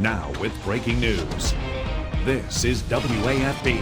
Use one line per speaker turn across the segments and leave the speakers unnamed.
Now with breaking news. This is WAFB.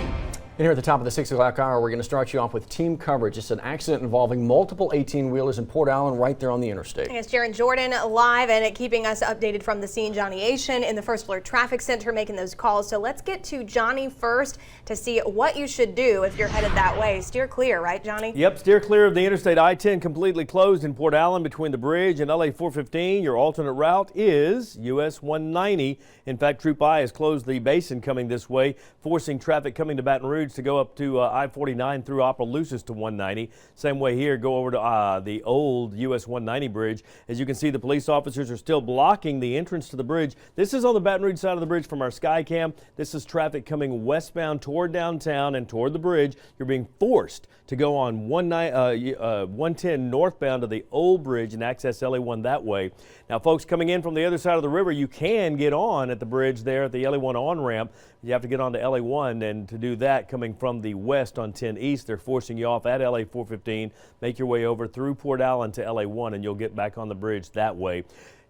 And here at the top of the 6 o'clock hour, we're going to start you off with team coverage. It's an accident involving multiple 18-wheelers in Port Allen right there on the interstate.
Yes, Jaron Jordan live and keeping us updated from the scene. Johnny Asian in the First Alert Traffic Center making those calls. So let's get to Johnny first to see what you should do if you're headed that way. Steer clear, right, Johnny?
Yep, steer clear of the interstate. I-10 completely closed in Port Allen between the bridge and LA 415. Your alternate route is US 190. In fact, Troop I has closed the basin coming this way, forcing traffic coming to Baton Rouge to go up to I-49 through Opelousas to 190. Same way here, go over to the old US 190 bridge. As you can see, the police officers are still blocking the entrance to the bridge. This is on the Baton Rouge side of the bridge from our sky cam. This is traffic coming westbound toward downtown and toward the bridge. You're being forced to go on 110 northbound to the old bridge and access LA1 that way. Now, folks coming in from the other side of the river, you can get on at the bridge there at the LA1 on-ramp. You have to get on to LA1, and to do that, coming from the west on 10 East, they're forcing you off at LA 415. Make your way over through Port Allen to LA1, and you'll get back on the bridge that way.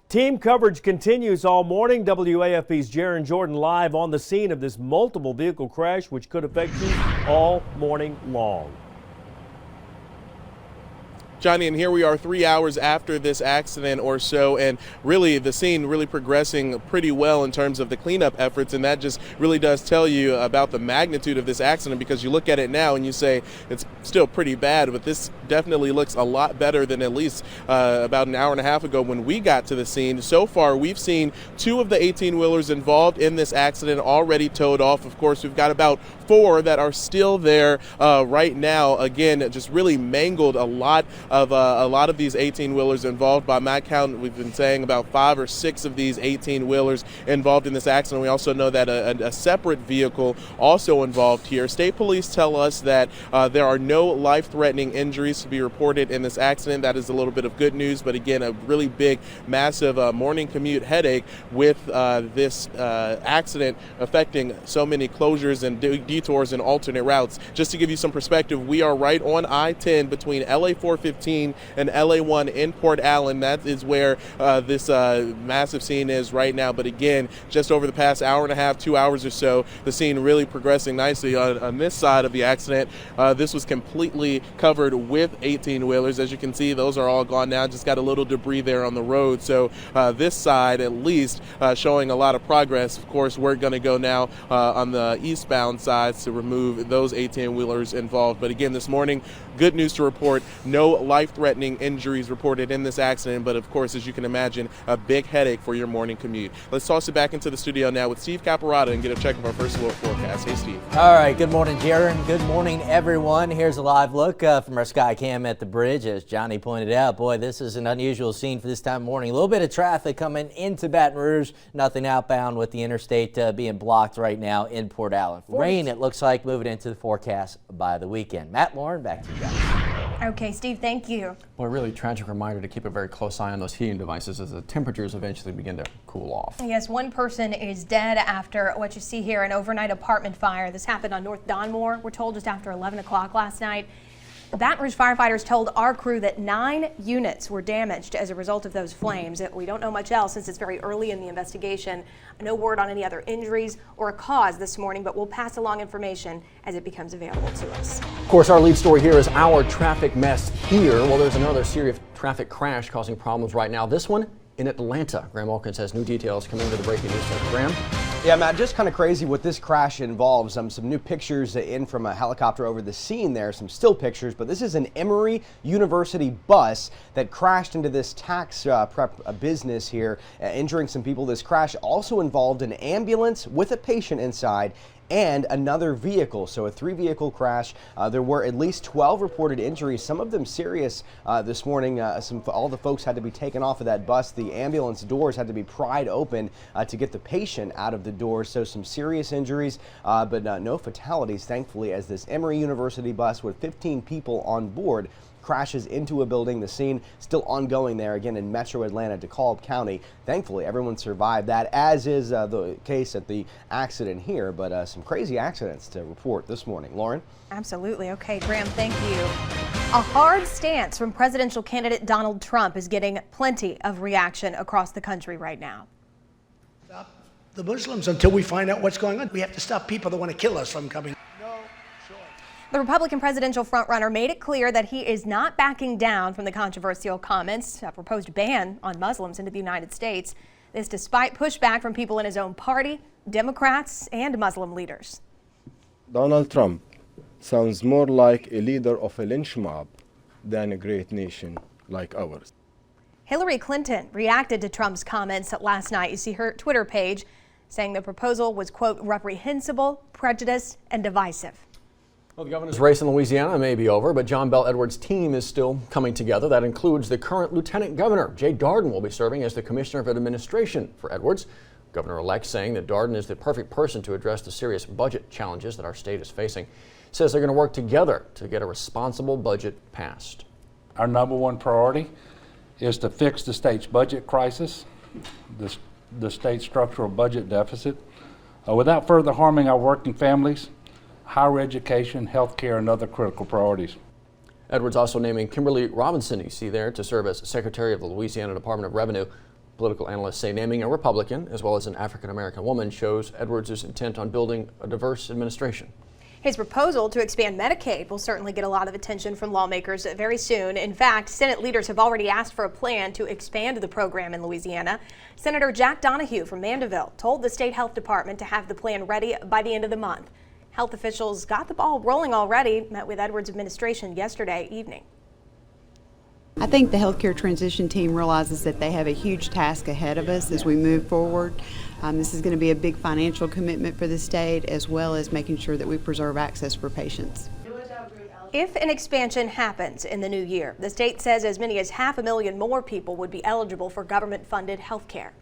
Team coverage continues all morning. WAFB's Jaron Jordan live on the scene of this multiple vehicle crash, which could affect you all morning long.
Johnny, and here we are 3 hours after this accident or so, and really the scene really progressing pretty well in terms of the cleanup efforts, and that just really does tell you about the magnitude of this accident, because you look at it now and you say it's still pretty bad, but this definitely looks a lot better than at least about an hour and a half ago when we got to the scene. So far, we've seen 2 of the 18-wheelers involved in this accident already towed off. Of course, we've got about 4 that are still there right now. Again, just really mangled a lot of these 18-wheelers involved. By my count, we've been saying about 5 or 6 of these 18-wheelers involved in this accident. We also know that a separate vehicle also involved here. State police tell us that there are no life-threatening injuries to be reported in this accident. That is a little bit of good news, but again, a really big, massive morning commute headache with this accident affecting so many closures and detours and alternate routes. Just to give you some perspective, we are right on I-10 between LA 415 and LA1 in Port Allen. That is where this massive scene is right now. But again, just over the past hour and a half, 2 hours or so, the scene really progressing nicely. On this side of the accident, this was completely covered with 18-wheelers. As you can see, those are all gone now. Just got a little debris there on the road. So this side, at least, showing a lot of progress. Of course, we're going to go now on the eastbound sides to remove those 18-wheelers involved. But again, this morning, good news to report. No life-threatening injuries reported in this accident, but of course, as you can imagine, a big headache for your morning commute. Let's toss it back into the studio now with Steve Caparata and get a check of our first look forecast. Hey, Steve.
All right, good morning, Jaron. Good morning, everyone. Here's a live look from our sky cam at the bridge. As Johnny pointed out, boy, this is an unusual scene for this time of morning. A little bit of traffic coming into Baton Rouge, nothing outbound with the interstate being blocked right now in Port Allen. Rain, it looks like, moving into the forecast by the weekend. Matt, Lauren, back to you guys.
Okay, Steve, thank you.
Well, a really tragic reminder to keep a very close eye on those heating devices as the temperatures eventually begin to cool off.
Yes, one person is dead after what you see here, an overnight apartment fire. This happened on North Donmore, we're told, just after 11 o'clock last night. Baton Rouge firefighters told our crew that 9 units were damaged as a result of those flames. We don't know much else since it's very early in the investigation. No word on any other injuries or a cause this morning, but we'll pass along information as it becomes available to us.
Of course, our lead story here is our traffic mess here. Well, there's another serious traffic crash causing problems right now. This one in Atlanta. Graham Wilkins has new details coming to the breaking news center. Graham?
Yeah, Matt, just kind of crazy what this crash involves. Some new pictures in from a helicopter over the scene there, some still pictures, but this is an Emory University bus that crashed into this tax prep business here, injuring some people. This crash also involved an ambulance with a patient inside and another vehicle. So a 3-vehicle crash. There were at least 12 reported injuries, some of them serious this morning. All the folks had to be taken off of that bus. The ambulance doors had to be pried open to get the patient out of the doors. So some serious injuries, but no fatalities, thankfully, as this Emory University bus with 15 people on board crashes into a building. The scene still ongoing there, again in Metro Atlanta, DeKalb County. Thankfully, everyone survived that, as is the case at the accident here, but some crazy accidents to report this morning. Lauren?
Absolutely. Okay, Graham, thank you. A hard stance from presidential candidate Donald Trump is getting plenty of reaction across the country right now.
the Muslims until we find out what's going on. We have to stop people that want to kill us from coming.
The Republican presidential frontrunner made it clear that he is not backing down from the controversial comments, a proposed ban on Muslims into the United States. This despite pushback from people in his own party, Democrats, and Muslim leaders.
Donald Trump sounds more like a leader of a lynch mob than a great nation like ours.
Hillary Clinton reacted to Trump's comments last night. You see her Twitter page saying the proposal was, quote, reprehensible, prejudiced, and divisive.
Well, the governor's race in Louisiana may be over, but John Bel Edwards' team is still coming together. That includes the current lieutenant governor. Jay Darden will be serving as the commissioner of administration for Edwards. Governor-elect saying that Darden is the perfect person to address the serious budget challenges that our state is facing. Says they're going to work together to get a responsible budget passed.
Our number one priority is to fix the state's budget crisis, the state's structural budget deficit, without further harming our working families, higher education, health care, and other critical priorities.
Edwards also naming Kimberly Robinson, you see there, to serve as Secretary of the Louisiana Department of Revenue. Political analysts say naming a Republican as well as an African-American woman shows Edwards' intent on building a diverse administration.
His proposal to expand Medicaid will certainly get a lot of attention from lawmakers very soon. In fact, Senate leaders have already asked for a plan to expand the program in Louisiana. Senator Jack Donahue from Mandeville told the state health department to have the plan ready by the end of the month. Health officials got the ball rolling already, met with Edwards' administration yesterday evening.
I think the healthcare transition team realizes that they have a huge task ahead of us as we move forward. This is going to be a big financial commitment for the state, as well as making sure that we preserve access for patients.
If an expansion happens in the new year, the state says as many as 500,000 more people would be eligible for government-funded health care.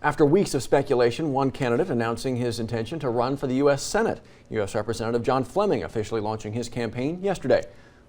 After weeks of speculation, one candidate announcing his intention to run for the U.S. Senate. U.S. Representative John Fleming officially launching his campaign yesterday.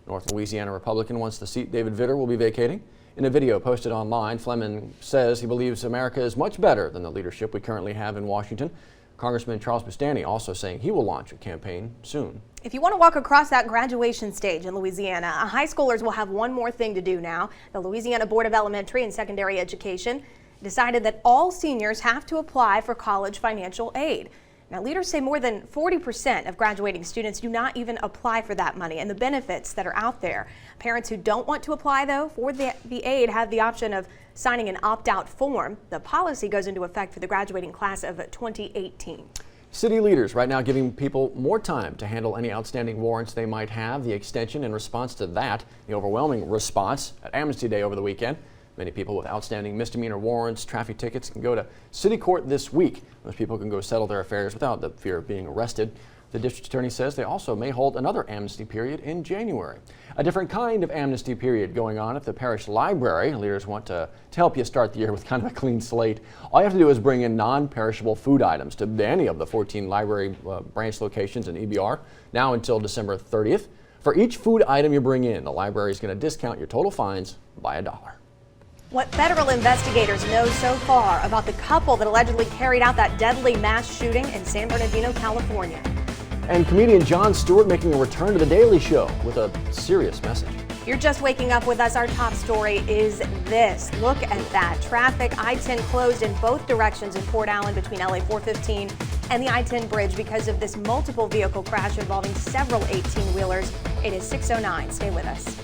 North Louisiana Republican wants the seat David Vitter will be vacating. In a video posted online, Fleming says he believes America is much better than the leadership we currently have in Washington. Congressman Charles Bustani also saying he will launch a campaign soon.
If you want to walk across that graduation stage in Louisiana, high schoolers will have one more thing to do now. The Louisiana Board of Elementary and Secondary Education decided that all seniors have to apply for college financial aid. Now, leaders say more than 40% of graduating students do not even apply for that money and the benefits that are out there. Parents who don't want to apply, though, for the aid have the option of signing an opt-out form. The policy goes into effect for the graduating class of 2018.
City leaders right now giving people more time to handle any outstanding warrants they might have. The extension in response to that, the overwhelming response at Amnesty Day over the weekend. Many people with outstanding misdemeanor warrants, traffic tickets can go to city court this week. Those people can go settle their affairs without the fear of being arrested. The district attorney says they also may hold another amnesty period in January. A different kind of amnesty period going on at the parish library. Leaders want to help you start the year with kind of a clean slate. All you have to do is bring in non-perishable food items to any of the 14 library branch locations in EBR, now until December 30th. For each food item you bring in, the library is going to discount your total fines by $1.
What federal investigators know so far about the couple that allegedly carried out that deadly mass shooting in San Bernardino, California.
And comedian Jon Stewart making a return to The Daily Show with a serious message.
You're just waking up with us. Our top story is this. Look at that. Traffic, I-10 closed in both directions in Port Allen between LA 415 and the I-10 bridge because of this multiple vehicle crash involving several 18-wheelers. It is 6:09. Stay with us.